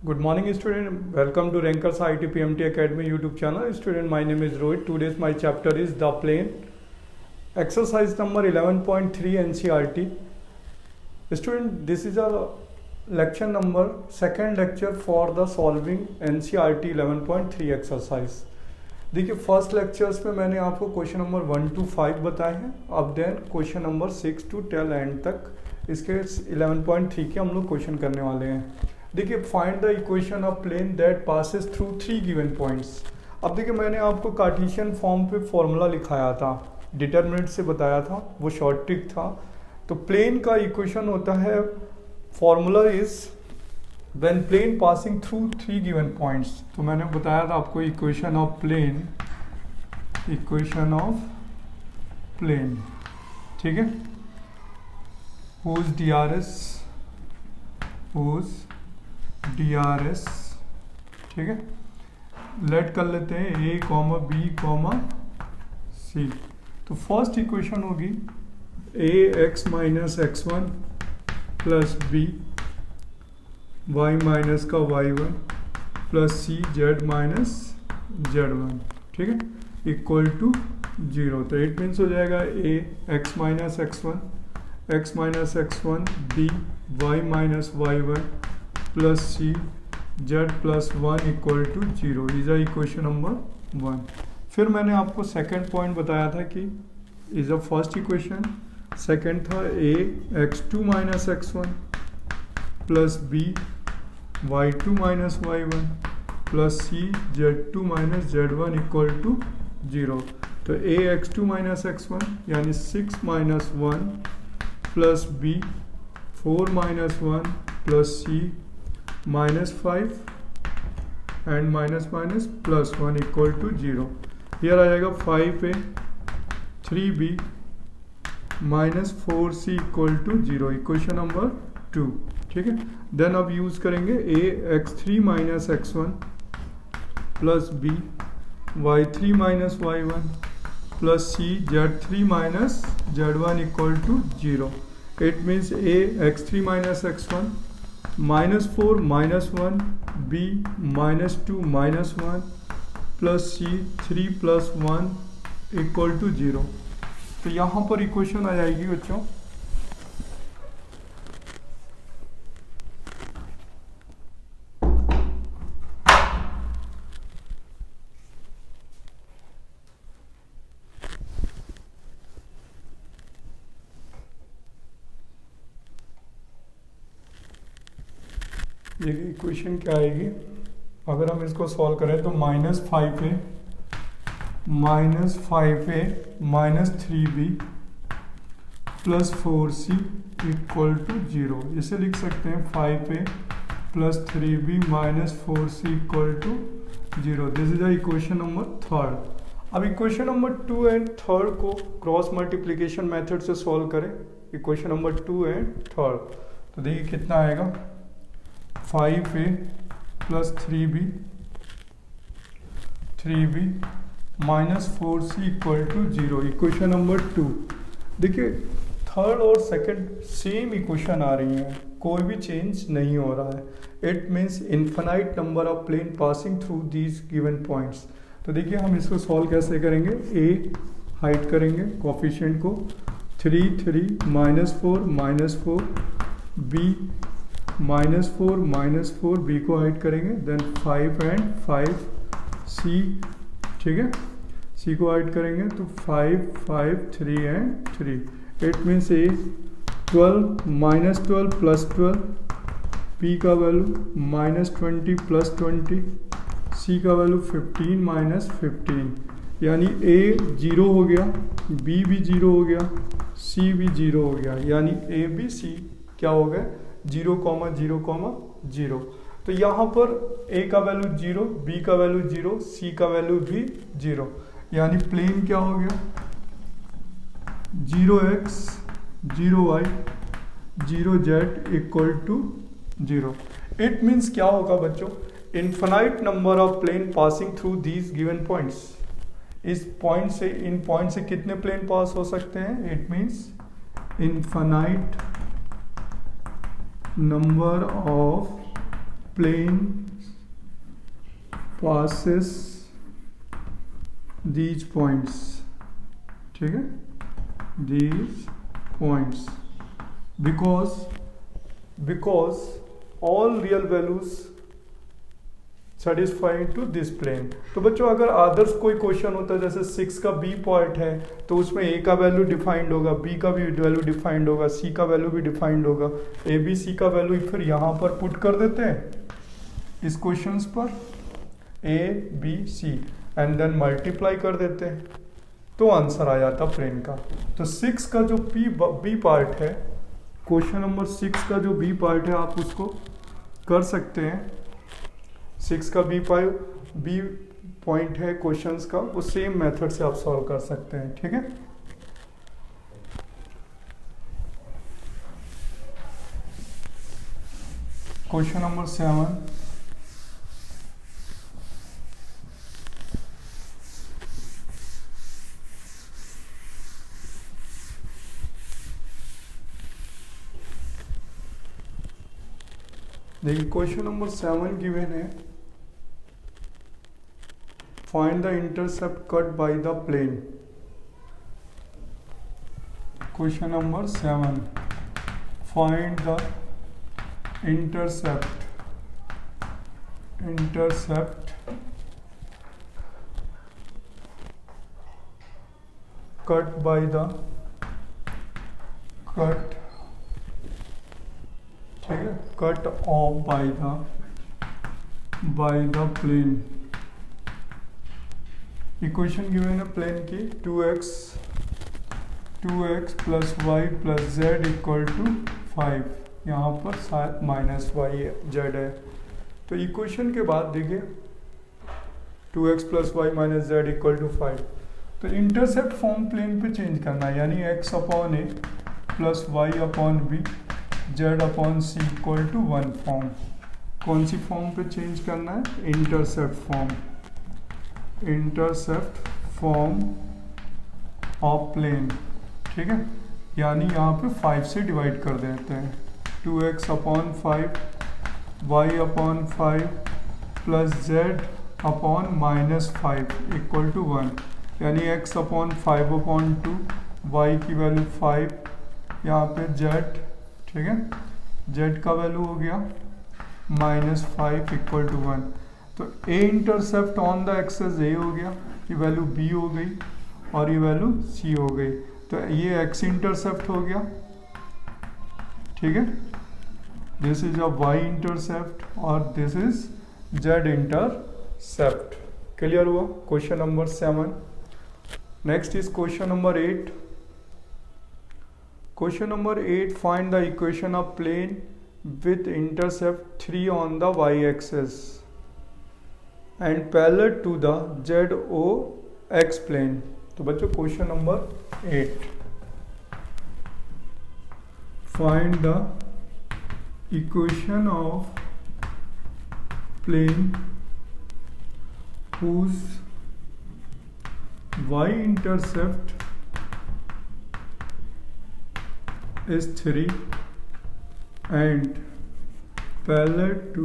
Good morning, student. Welcome to Rankers IT PMT Academy YouTube channel. Student, my name is Rohit. Today's my chapter is the plane. Exercise number 11.3 NCERT. Student, this is a lecture number, second lecture for the solving NCERT 11.3 exercise. देखिए first lectures में मैंने आपको question number 1 to 5 बताए हैं. अब then question number 6 to 10 and तक इसके 11.3 के हम लोग क्वेश्चन करने वाले हैं. देखिए find the equation of plane that passes through 3 given points. अब देखिए मैंने आपको कार्टेशियन फॉर्म पे फॉर्मूला लिखाया था, डिटरमिनेंट से बताया था, वो शॉर्ट ट्रिक था. तो प्लेन का इक्वेशन होता है, formula is when plane passing through 3 given points. तो मैंने बताया था आपको इक्वेशन ऑफ प्लेन, ठीक है, whose DRS, ठीक है, लेट कर लेते हैं A, B, C. तो फर्स्ट इक्वेशन होगी ax minus x1 plus b y minus का y1 plus c z minus z1, ठीक है, इक्वल टू 0. तो इट मीन्स हो जाएगा a x minus x1 b y minus y1 plus c z plus 1 equal to 0 is equation number 1. फिर मैंने आपको second point बताया था कि is a first equation, second था a x2 minus x1 plus b y2 minus y1 plus c z2 minus z1 equal to 0. तो a x2 minus x1 यानी 6 minus 1 plus b 4 minus 1 plus c minus 5 and minus minus plus 1 equal to 0. Here आ जाएगा 5a 3b minus 4c equal to 0, equation number 2, ठीक है. Then अब use करेंगे a x3 minus x1 plus b y3 minus y1 plus c z3 minus z1 equal to 0. It means a x3 minus x1 minus 4 minus 1 b minus 2 minus 1 plus c 3 plus 1 equal to 0. तो यहाँ पर equation आ जाएगी बच्चों ये equation क्या आएगी, अगर हम इसको सॉल्व करें तो minus 5a minus 3b plus 4c equal to 0. इसे लिख सकते हैं 5a plus 3b minus 4c equal to 0. This is the equation number third. अब इक्वेशन नंबर 2 एंड थर्ड को क्रॉस मल्टीप्लिकेशन मेथड से सॉल्व करें. इक्वेशन नंबर 2 एंड थर्ड, तो देखिए कितना आएगा, 5a plus 3b minus 4c equal to 0, equation number 2. देखिए third और सेकंड सेम इक्वेशन आ रही हैं, कोई भी चेंज नहीं हो रहा है. It means infinite number of plane passing through these given points. तो देखिए हम इसको सॉल्व कैसे करेंगे. a हाइड करेंगे कोफिशिएंट को, 3 माइनस 4 b माइनस 4 b को हाइड करेंगे, देन 5 एंड 5 c, ठीक है, c को हाइड करेंगे तो 5 3 and 3. It means a 12 minus 12 plus 12, b का वैल्यू माइनस 20 प्लस 20, c का वैल्यू 15 माइनस 15, यानी a 0 हो गया, b भी 0 हो गया, c भी 0 हो गया, यानी a b c क्या हो गया, 0, 0, 0. तो यहाँ पर a का वैल्यू 0, b का वैल्यू 0, c का वैल्यू भी 0, यानी प्लेन क्या हो गया, 0x 0y 0z equal to 0. It means क्या होगा बच्चों, infinite number of plane passing through these given points. इस पॉइंट से, इन पॉइंट से कितने प्लेन पास हो सकते हैं. It means infinite number of plane passes these points, ठीक है, these points because all real values satisfying to this plane। तो बच्चों अगर आदर्श कोई क्वेश्चन होता है जैसे 6 का बी पार्ट है तो उसमें ए का वैल्यू डिफाइंड होगा, बी का भी वैल्यू डिफाइंड होगा, सी का वैल्यू भी डिफाइंड होगा, ए बी सी का वैल्यू फिर यहाँ पर पुट कर देते हैं इस क्वेश्चंस पर A B C and then multiply कर देते हैं तो आंसर आ जाता प्लेन का। तो 6 का जो बी पार्ट है, क्वेश्चन नंबर 6 का जो बी पार्ट है आप उसको कर सकते हैं। 6 का बी पॉइंट है क्वेश्चंस का, वो सेम मेथड से आप सॉल्व कर सकते हैं, ठीक है। क्वेश्चन नंबर 7, देखिए क्वेश्चन नंबर 7 गिवन है, find the intercept cut by the plane. Question number 7, find the intercept cut by the ठीक है, cut off by the plane. Equation given है प्लेन की 2x plus y plus z equal to 5, यहाँ पर शायद minus Y Z है। तो equation के बाद देखिए 2x plus y minus z equal to 5, तो इंटरसेप्ट फॉर्म प्लेन पे चेंज करना है, यानी x upon a plus y upon b z upon c equal to 1 form. कौन सी फॉर्म पे चेंज करना है? इंटरसेप्ट फॉर्म ऑफ प्लेन, ठीक है। यानी यहाँ पे 5 से डिवाइड कर देते हैं, 2x upon 5 y upon 5 plus z upon minus 5 equal to 1, यानी x अपॉन 5 अपॉन 2, वाई की वैल्यू 5, यहाँ पे जेड, ठीक है, जेड का वैल्यू हो गया माइनस 5 इक्वल टू 1। तो a intercept on the axis a हो गया, ये वैल्यू बी हो गई और ये वैल्यू सी हो गई, तो ये एक्स इंटरसेप्ट हो गया, ठीक है। This is a y intercept और this is z intercept. Clear हुआ question number 7। Next is question number 8। Question number 8, find the equation of plane with intercept 3 on the y-axis and parallel to the ZOX plane। तो बच्चों question number 8, find the equation of plane whose y-intercept is 3 and parallel to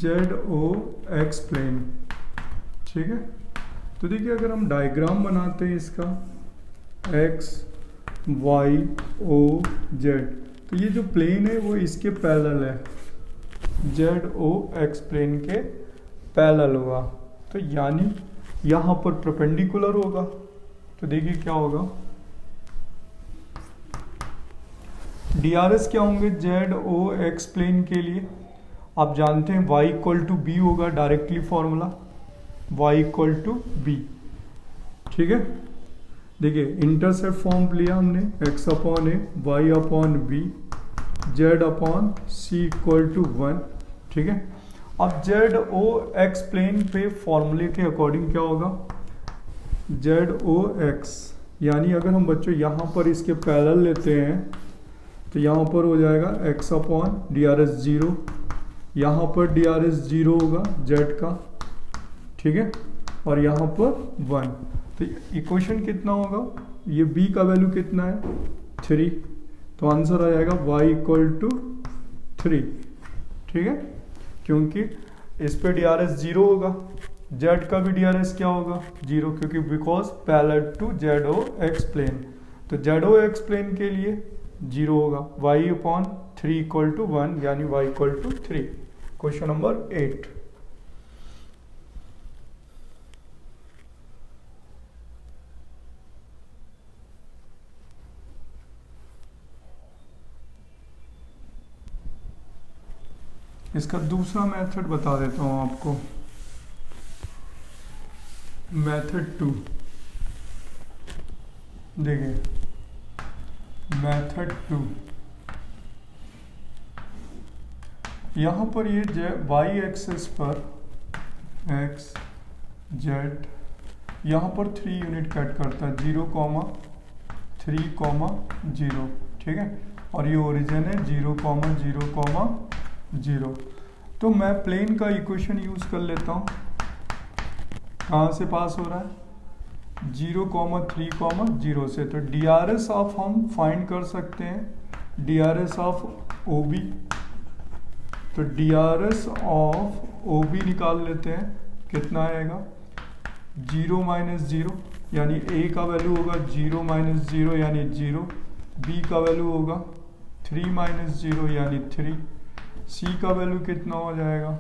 ZOX plane, ठीक है। तो देखिए अगर हम diagram बनाते हैं इसका x y o z, तो ये जो प्लेन है वो इसके पैरेलल है, ZOX प्लेन के पैरेलल हुआ, तो यानी यहाँ पर परपेंडिकुलर होगा। तो देखिए क्या होगा, DRS क्या होंगे ZOX प्लेन के लिए, आप जानते हैं y इक्वल टू बी होगा, directly formula y equal to b, ठीक है। देखिए इंटरसेप्ट फॉर्म लिया हमने, x upon a y upon b z upon c equal to 1, ठीक है। अब ZOX प्लेन पे फॉर्मूले के अकॉर्डिंग क्या होगा, ZOX, यानी अगर हम बच्चों यहाँ पर इसके पैरेलल लेते हैं तो यहाँ पर हो जाएगा x अपॉन DRS 0, यहाँ पर DRS 0 होगा z का, ठीक है, और यहाँ पर 1। तो इक्वेशन कितना होगा, ये b का वैल्यू कितना है 3, तो आंसर आ जाएगा y इक्वल टू 3। ठीक है, क्योंकि इस पे DRS 0 होगा, z का भी DRS क्या होगा 0, क्योंकि because parallel to ZOX plane. तो ZOX प्लेन के लिए 0 होगा, y/3 इक्वल टू 1 यानी y equal to 3। Question number 8। इसका दूसरा मेथड बता देता हूं आपको, मेथड 2। देखिए मेथड 2, यहां पर ये y एक्सिस पर x z यहाँ पर 3 यूनिट कट करता है, 0,3, 0। ठीक है, और ये ओरिजिन है 0,0, 0। तो मैं प्लेन का इक्वेशन यूज कर लेता हूँ। कहाँ से पास हो रहा है 0,3, 0 से। तो DRS ऑफ हम फाइंड कर सकते हैं, DRS ऑफ OB। तो DRS ऑफ OB निकाल लेते हैं, कितना आएगा 0 - 0 यानी A का वैल्यू होगा 0 - 0 यानी 0, B का वैल्यू होगा 3 - 0 यानी 3, C का वैल्यू कितना हो जाएगा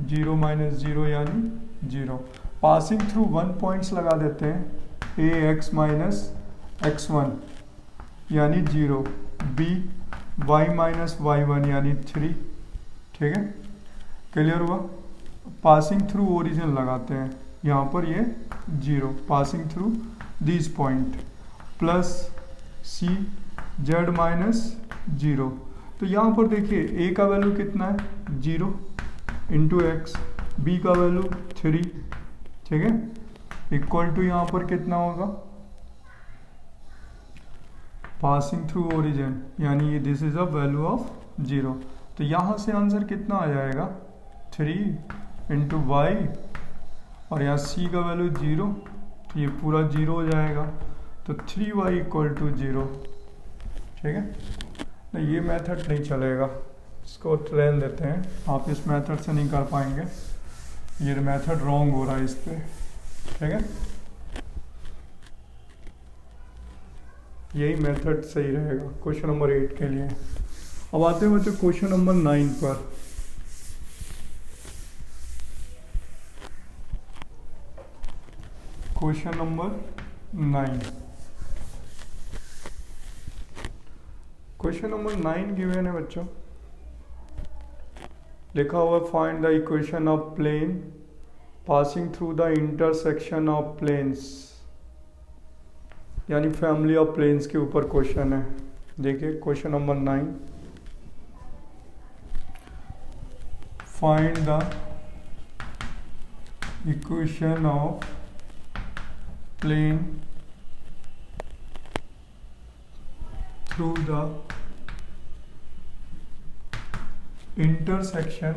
0 - 0 यानी 0। पासिंग थ्रू 1 पॉइंट्स लगा देते हैं, AX - x1 यानी 0, B y - y1 यानी 3। ठीक है, क्लियर हुआ। पासिंग थ्रू ओरिजिन लगाते हैं, यहाँ पर ये 0, passing through this point, plus C z - 0। तो यहाँ पर देखिए A का वैल्यू कितना है 0 इंटू एक्स, B का वैल्यू 3। ठीक है, इक्वल टू यहाँ पर कितना होगा पासिंग थ्रू ओरिजिन यानी ये this is a value of 0। तो यहाँ से आंसर कितना आ जाएगा 3 इंटू वाई, और यहाँ C का वैल्यू 0, तो ये पूरा 0 हो जाएगा। तो 3y इक्वल टू 0। ठीक है, नहीं ये मेथड नहीं चलेगा, इसको ट्रेन देते हैं, आप इस मेथड से नहीं कर पाएंगे, ये मेथड रॉन्ग हो रहा है इस पे। ठीक है, यही मेथड सही रहेगा क्वेश्चन नंबर 8 के लिए। अब आते हैं बच्चों क्वेश्चन नंबर 9 पर। Question number 9, question number 9 given है बच्चों, लिखा हुआ find the equation of plane passing through the intersection of planes, यानी फैमिली ऑफ प्लेन्स के ऊपर क्वेश्चन है। देखिए question number 9, find the equation of plane through the intersection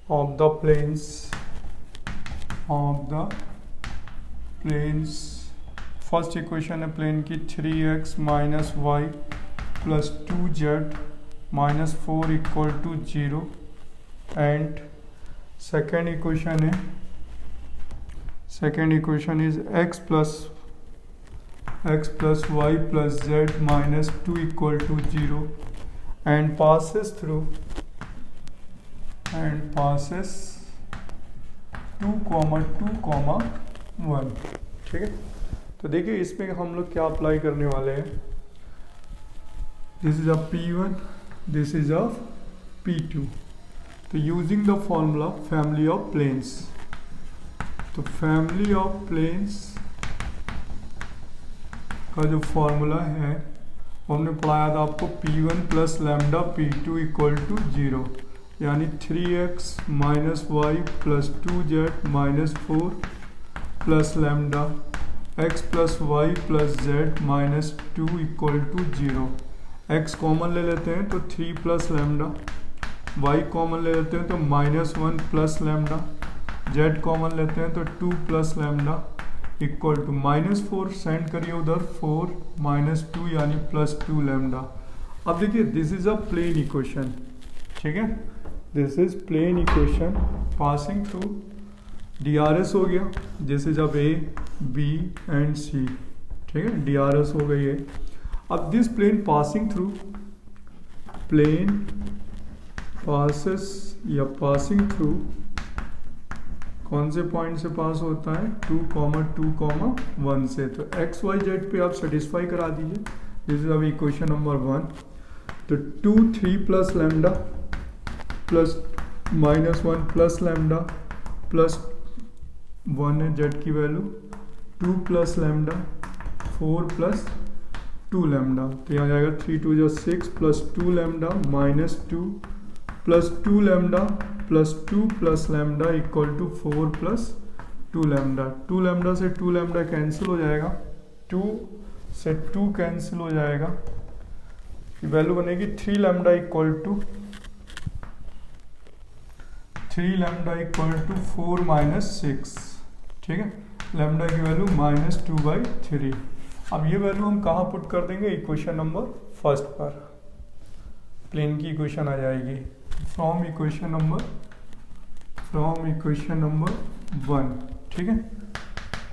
of the planes first equation है प्लेन की 3x - y + 2z - 4 equal to 0, and second equation है, second equation is x plus y plus z minus 2 equal to 0 and passes 2, 2, 1। ठीक है, तो देखिए इसमें हम लोग क्या अप्लाई करने वाले हैं, this is a P1, this is a P2। तो using the formula family of planes, तो फैमिली ऑफ प्लेन्स का जो फॉर्मूला है वो हमने पढ़ाया था आपको, P1 + lambda P2 equal to 0, यानी 3x - y + 2z - 4 plus lambda x + y + z - 2 equal to 0। x common ले लेते हैं तो 3 + लैम्डा, y कॉमन ले लेते हैं तो -1 + लैम्डा, जेड कॉमन लेते हैं तो 2 plus lambda equal to -4 send करिए उधर 4 -2 यानी +2 लैम्डा। अब देखिए this is a plane equation, ठीक है, this is plane equation passing through DRS हो गया, दिस इज अब A B एंड C, ठीक है, DRS हो गई है। अब this plane passing through, plane passes या पासिंग थ्रू कौन से पॉइंट से पास होता है 2, 2, 1 से, तो XYZ पे आप सेटिस्फाई करा दीजिए। दिस इज अब इक्वेशन नंबर 1। तो 2 3 plus lambda plus -1 plus lambda plus 1 है जेड की value, 2 plus lambda 4 plus 2 lambda, तो यहाँ जाएगा 3 2 जो 6 plus 2 lambda -2 plus 2 lambda plus 2 plus lambda equal to 4 plus 2 lambda. 2 lambda से 2 लैम्डा कैंसिल हो जाएगा, 2 से 2 कैंसिल हो जाएगा, वैल्यू बनेगी 3 लैम्डा इक्वल टू 4 -6, ठीक है, लैम्डा की वैल्यू -2/3। अब ये वैल्यू हम कहाँ पुट कर देंगे, इक्वेशन नंबर 1 पर, प्लेन की इक्वेशन आ जाएगी फ्रॉम इक्वेशन नंबर 1, ठीक है,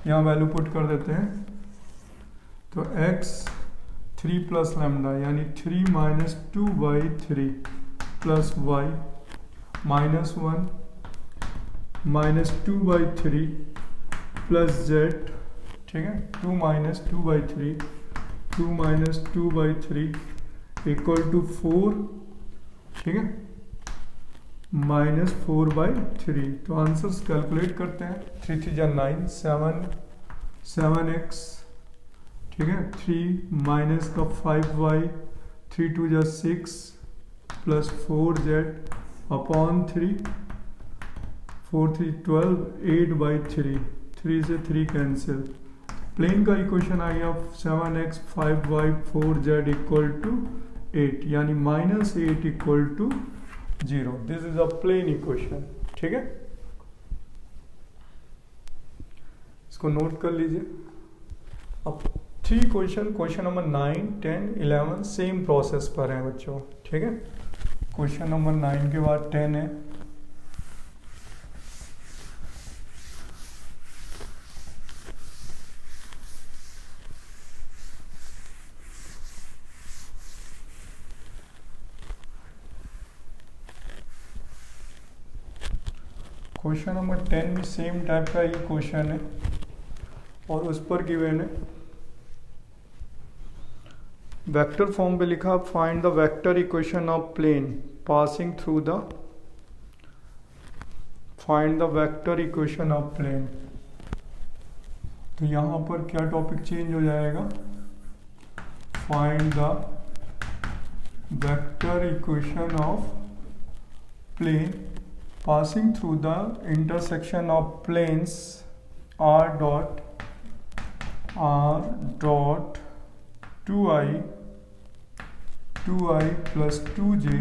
यहाँ वैल्यू पुट कर देते हैं। तो x 3 प्लस लैम्डा यानी 3 -2/3 प्लस y -1 -2/3 प्लस z, ठीक है, 2 -2/3 इक्वल टू 4, ठीक है, -4/3। तो आंसर्स कैलकुलेट करते हैं, 3 3 9 7x, ठीक है, 3 माइनस का 5y, 3 2 6 प्लस 4z अपॉन 3, 4 3 12 8/3, 3 से 3 कैंसिल, प्लेन का इक्वेशन आ गया 7x 5y 4z equal to 8 यानी -8 equal to 0। This is a plane equation, ठीक है, इसको नोट कर लीजिए। अब 3 क्वेश्चन नंबर 9 10 11 सेम प्रोसेस पर है बच्चों, ठीक है, क्वेश्चन नंबर 9 के बाद 10 है। क्वेश्चन नंबर 10 भी सेम टाइप का ही क्वेश्चन है और उस पर गिवन है वेक्टर फॉर्म पे लिखा, find the vector equation of plane passing through the, find the vector equation of plane. तो यहाँ पर क्या टॉपिक चेंज हो जाएगा, find the vector equation of plane passing through the intersection of planes r dot 2i plus 2j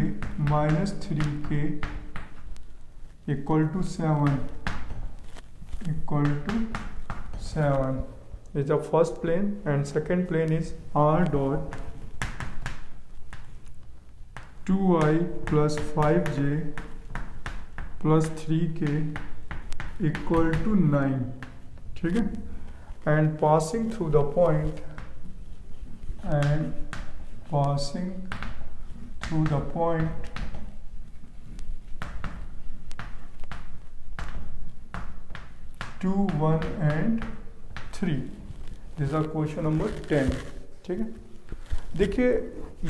minus 3k equal to 7 is the first plane, and second plane is r dot 2i plus 5j plus 3k equal to 9, ठीक है, and passing through the point 2 1 and 3। This are question number 10, ठीक है। देखिए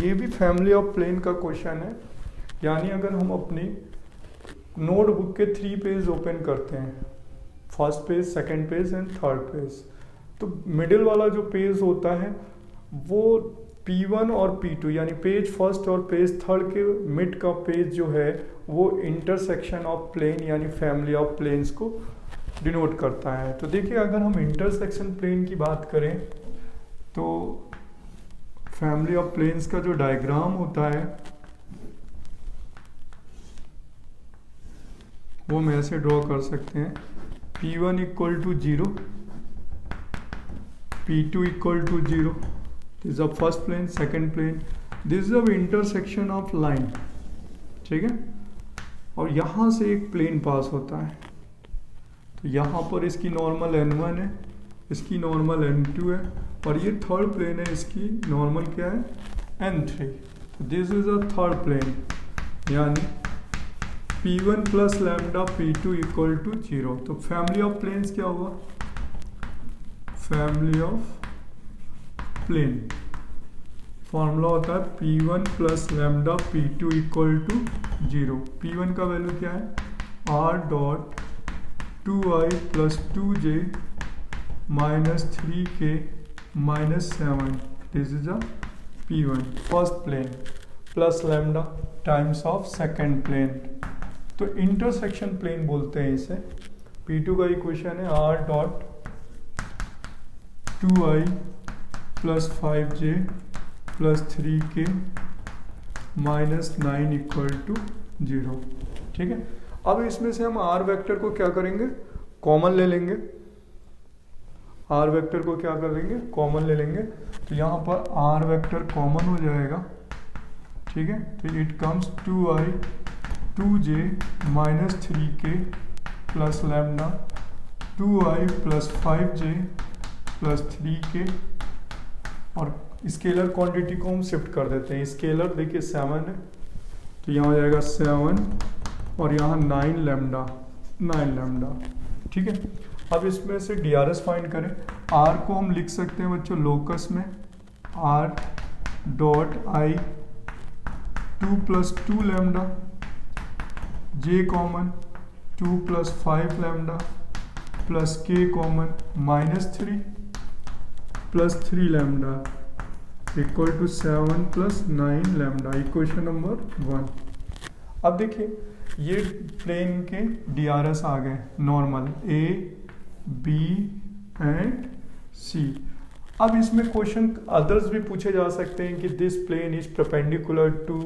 ये भी family of plane का question है, यानी अगर हम अपनी नोटबुक के 3 पेज ओपन करते हैं, first page, second page and third page, तो मिडिल वाला जो पेज होता है वो P1 और P2 यानी पेज फर्स्ट और पेज थर्ड के मिड का पेज जो है वो इंटरसेक्शन ऑफ प्लेन यानी फैमिली ऑफ प्लेन्स को डिनोट करता है। तो देखिए अगर हम इंटरसेक्शन प्लेन की बात करें तो फैमिली ऑफ प्लेन्स का जो डायग्राम होता है वो हम ऐसे ड्रॉ कर सकते हैं। P1 equal to 0, P2 equal to 0, this is the first plane, second plane, this is the intersection of line, ठीक है। और यहाँ से एक प्लेन पास होता है, तो यहाँ पर इसकी नॉर्मल n1 है, इसकी नॉर्मल n2 है, और ये थर्ड प्लेन है, इसकी नॉर्मल क्या है, n3। This is a third plane, यानी P1 plus lambda P2 equal to 0। तो फैमिली ऑफ प्लेन्स क्या हुआ, फैमिली ऑफ प्लेन फॉर्मूला होता है P1 plus lambda P2 equal to 0। P1 का वैल्यू क्या है, r dot 2i plus 2j minus 3k minus 7, this is a P1 first plane, plus lambda times of second plane, तो intersection plane बोलते हैं इसे। P2 का equation है r dot 2i plus 5j plus 3k minus 9 equal to 0, ठीक है। अब इसमें से हम r वेक्टर को क्या करेंगे, कॉमन ले लेंगे, r वेक्टर को क्या कर लेंगे, कॉमन ले लेंगे, तो यहाँ पर r वेक्टर कॉमन हो जाएगा, ठीक है। तो it comes 2i 2j minus 3k plus lambda 2i plus 5j plus 3k, और स्केलर क्वांटिटी को हम शिफ्ट कर देते हैं। स्केलर देखिए 7 है, तो यहाँ हो जाएगा 7 और यहाँ 9 लैम्डा, ठीक है। अब इसमें से DRS फाइंड करें। R को हम लिख सकते हैं बच्चों लोकस में, R dot i 2 plus 2 lambda, J common 2 plus 5 lambda plus K common minus 3 plus 3 lambda equal to 7 plus 9 lambda, equation number 1। अब देखिए ये प्लेन के DRS आ गए normal A, B and C। अब इसमें क्वेश्चन अदर्स भी पूछे जा सकते हैं कि this plane is perpendicular to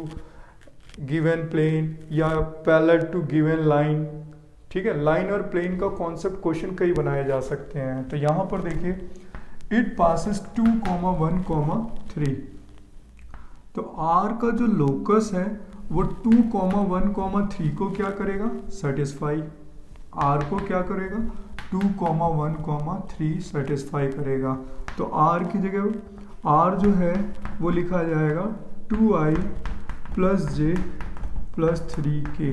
given plane या पैरेलल टू गिवन लाइन, ठीक है। लाइन और प्लेन का कॉन्सेप्ट क्वेश्चन कई बनाए जा सकते हैं। तो यहाँ पर देखिए इट पासिस 2, 1, 3, तो R का जो लोकस है वो 2, 1, 3 को क्या करेगा, सेटिस्फाई, R को क्या करेगा, 2, 1, 3 सेटिस्फाई करेगा। तो R की जगह R जो है वो लिखा जाएगा 2i plus j plus 3k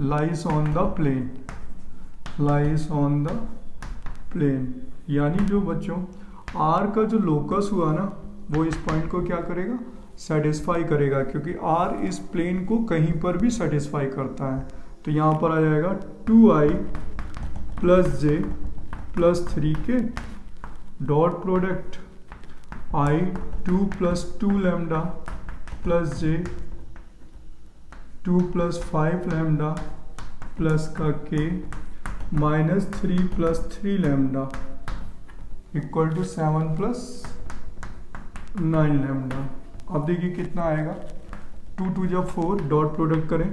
lies on the plane, lies on the plane, यानी जो बच्चों R का जो लोकस हुआ ना वो इस पॉइंट को क्या करेगा, सेटिस्फाई करेगा, क्योंकि R इस प्लेन को कहीं पर भी सेटिस्फाई करता है। तो यहाँ पर आ जाएगा 2i plus j plus 3k dot product i 2 plus 2 lambda plus j 2 plus 5 lambda plus का k minus 3 plus 3 lambda equal to 7 plus 9 lambda. अब देखिए कितना आएगा, 2 2 जब 4 डॉट प्रोडक्ट करें,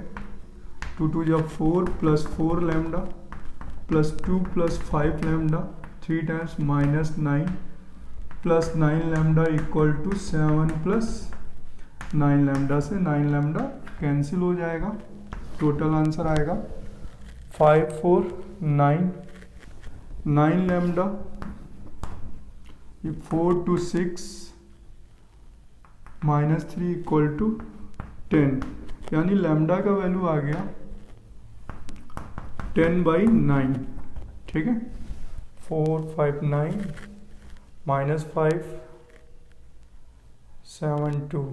2 2 जब 4 plus 4 lambda plus 2 plus 5 lambda 3 times minus 9 plus 9 lambda equal to 7 plus 9 lambda से 9 lambda cancel हो जाएगा। टोटल आंसर आएगा 5 4 9 9 लैम्डा, ये 4 to 6 माइनस 3 इक्वल टू 10, यानी लैम्डा का वैल्यू आ गया 10/9, ठीक है। 4 5 9 माइनस 5 7 2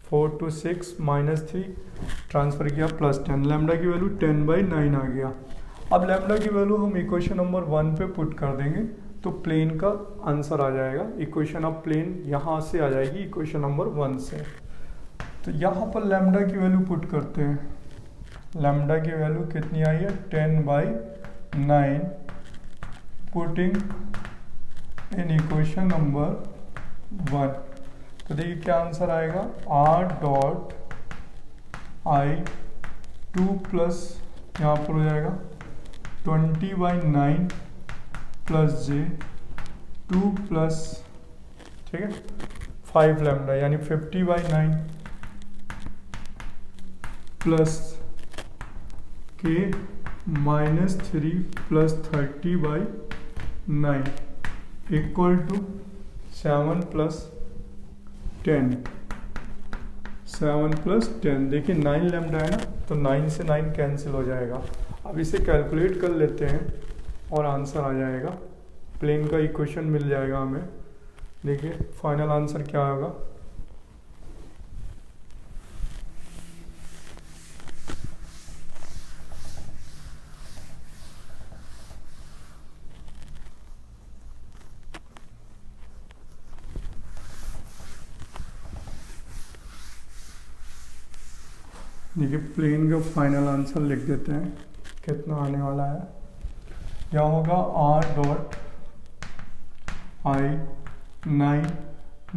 4 to 6 माइनस 3 ट्रांसफर किया प्लस 10, लैम्डा की वैल्यू 10/9 आ गया। अब लैम्डा की वैल्यू हम इक्वेशन नंबर 1 पे पुट कर देंगे तो प्लेन का आंसर आ जाएगा। इक्वेशन ऑफ प्लेन यहाँ से आ जाएगी इक्वेशन नंबर 1 से। तो यहाँ पर लैम्डा की वैल्यू पुट करते हैं। लैम्डा की वैल्यू कितनी आई है, 10/9 पुटिंग इन इक्वेशन नंबर 1। तो देखिए क्या आंसर आएगा, r डॉट i 2 प्लस यहाँ पर हो जाएगा 20/9 प्लस जे 2 प्लस, ठीक है, 5 लैम्डा यानी 50/9 प्लस के -3 plus 30/9 equal to 7 plus 10। 7 plus 10, देखिए 9 लैम्डा है ना, तो 9 से 9 कैंसिल हो जाएगा। अब इसे कैलकुलेट कर लेते हैं और आंसर आ जाएगा, प्लेन का इक्वेशन मिल जाएगा हमें। देखिए फाइनल आंसर क्या होगा, देखिए प्लेन का फाइनल आंसर लिख देते हैं कितना आने वाला है। यहाँ होगा r डॉट i 9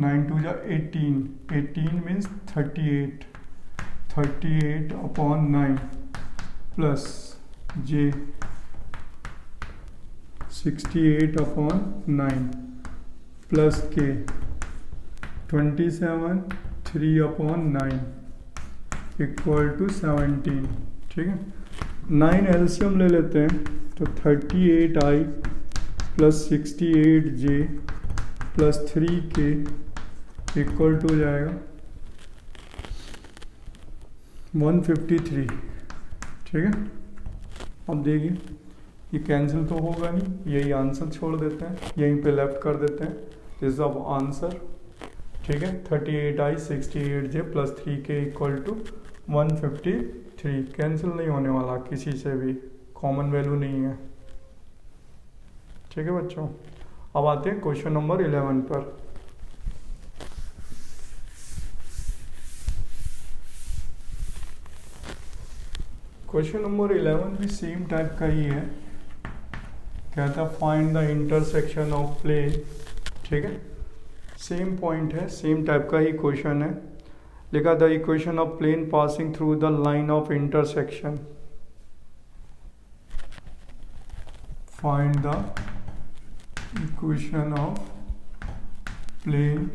9 2 जा 18 18 means 38/9 plus j 68/9 plus k 27/3/9 equal to 17। ठीक है, 9 एलसीएम ले लेते हैं तो 38i plus 68j plus 3k equal to हो जाएगा 153। ठीक है, अब देखिए ये कैंसिल तो होगा नहीं, यही आंसर छोड़ देते हैं, यहीं पे लेफ्ट कर देते हैं। दिस ऑफ आंसर, ठीक है, 38i 68j plus 3k equal to 153। Cancel नहीं होने वाला किसी से भी, कॉमन वैल्यू नहीं है। ठीक है बच्चों, अब आते हैं क्वेश्चन नंबर 11 पर। क्वेश्चन नंबर 11 भी सेम टाइप का ही है, कहता है find the intersection of plane. ठीक है, सेम पॉइंट है, सेम टाइप का ही क्वेश्चन है। लिखा the equation of plane passing through the line of intersection, find the equation of plane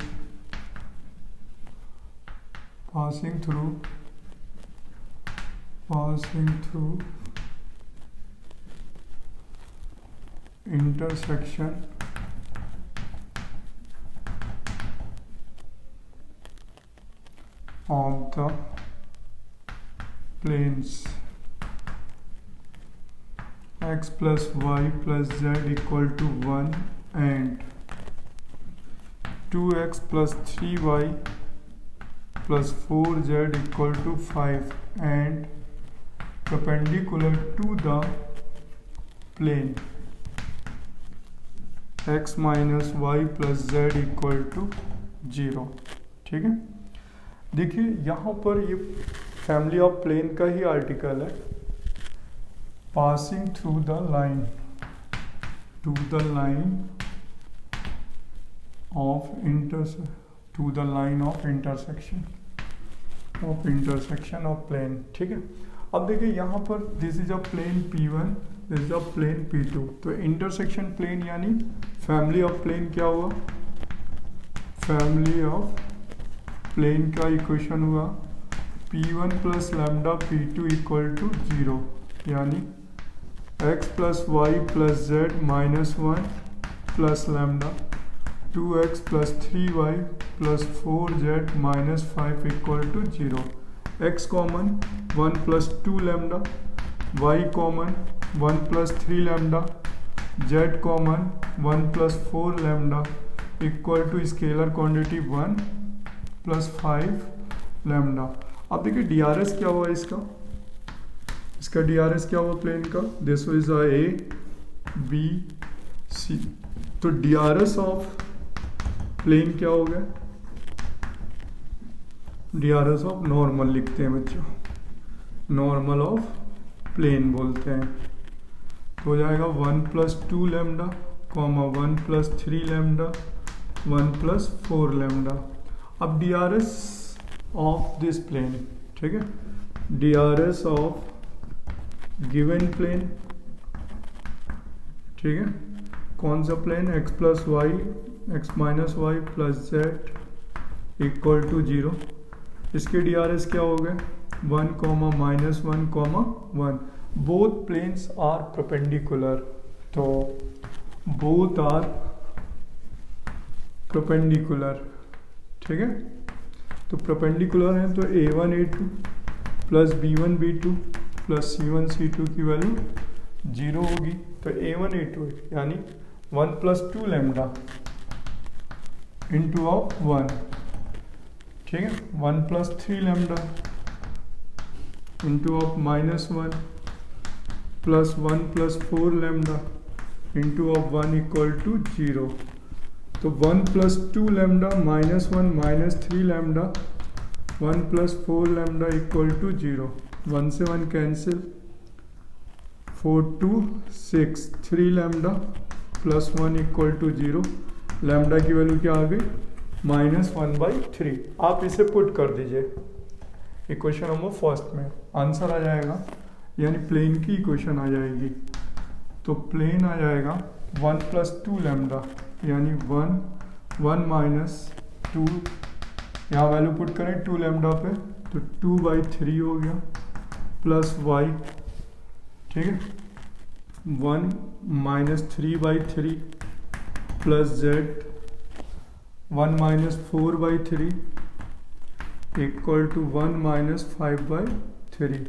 passing through intersection of the planes x plus y plus z equal to 1 and 2x plus 3y plus 4z equal to 5 and perpendicular to the plane x minus y plus z equal to 0। ठीक है, देखिए यहाँ पर ये family of plane का ही article है, passing through the line of intersection of plane. ठीक है, अब देखिए यहाँ पर this is a plane P1, this is a plane P2, तो इंटरसेक्शन प्लेन यानी फैमिली ऑफ प्लेन क्या हुआ, फैमिली ऑफ प्लेन का इक्वेशन हुआ P1 plus lambda P2 equal to 0, यानी x plus y plus z minus 1 plus lambda 2x plus 3y plus 4z minus 5 equal to 0। x common 1 plus 2 lambda, y common 1 plus 3 lambda, z common 1 plus 4 lambda equal to scalar quantity 1 plus 5 lambda. अब देखिए DRS क्या हुआ इसका DRS क्या हुआ plane का, this is A B C, तो DRS of plane क्या हो गया, DRS ऑफ नॉर्मल लिखते हैं बच्चों, नॉर्मल ऑफ प्लेन बोलते हैं, तो हो जाएगा 1 plus 2 lambda comma 1 plus 3 lambda 1 plus 4 lambda. अब DRS ऑफ दिस प्लेन, ठीक है, DRS ऑफ गिवन प्लेन ठीक है। कौन सा plane, x plus y, x minus y plus z equal to 0। इसके DRS क्या हो गए, 1 comma minus 1 comma 1। Both planes are perpendicular, तो बोथ आर परपेंडिकुलर, ठीक है। तो परपेंडिकुलर है तो A1 A2 plus B1 B2 plus C1 C2 की वैल्यू 0 होगी। तो A1 A2 यानी 1 प्लस 2 लैम्डा इंटू ऑफ 1, ठीक है, 1 plus 3 lambda into of minus 1 plus 1 plus 4 lambda into of 1 equal to 0। तो 1 plus 2 lambda minus 1 minus 3 lambda 1 plus 4 lambda equal to 0। 1 से 1 cancel, 4 2 6 3 lambda plus 1 equal to 0। Lambda की value क्या आ गई, -1/3। आप इसे पुट कर दीजिए इक्वेशन नंबर फर्स्ट में, आंसर आ जाएगा, यानी प्लेन की इक्वेशन आ जाएगी। तो प्लेन आ जाएगा 1 प्लस 2 लैम्डा यानी 1 माइनस 2, यहाँ वैल्यू पुट करें 2 लैम्डा पे तो 2/3 हो गया प्लस y, ठीक है, 1 minus 3/3 plus z 1 minus 4/3 equal to 1 minus 5/3।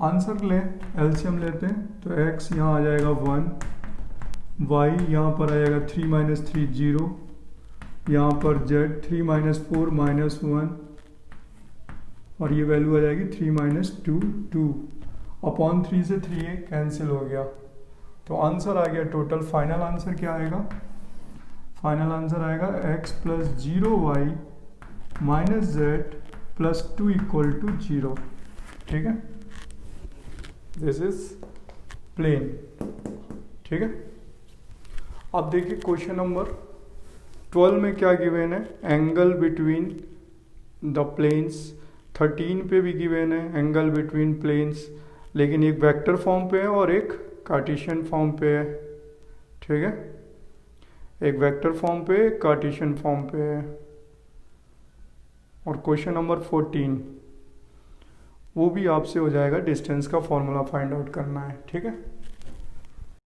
Answer लें, एलसीएम लेते हैं तो x यहाँ आ जाएगा 1, y यहाँ पर आ जाएगा 3 माइनस 3 0, यहाँ पर z 3 माइनस 4 माइनस 1 और ये वैल्यू आ जाएगी 3 माइनस 2 2 अपॉन 3 से 3 कैंसिल हो गया। तो आंसर आ गया टोटल। फाइनल आंसर क्या आएगा, फाइनल आंसर आएगा x plus 0y minus z plus 2 equal to 0, ठीक है। दिस इज प्लेन, ठीक है। अब देखिए क्वेश्चन नंबर 12 में क्या गिवन है, एंगल बिटवीन द प्लेन्स। 13 पे भी गिवन है एंगल बिटवीन प्लेन्स, लेकिन एक वेक्टर फॉर्म पे है और एक कार्टेशियन फॉर्म पे है, ठीक है। एक वेक्टर फॉर्म पे, एक कार्टेशियन फॉर्म पे है। और क्वेश्चन नंबर 14 वो भी आपसे हो जाएगा, डिस्टेंस का फॉर्मूला फाइंड आउट करना है, ठीक है।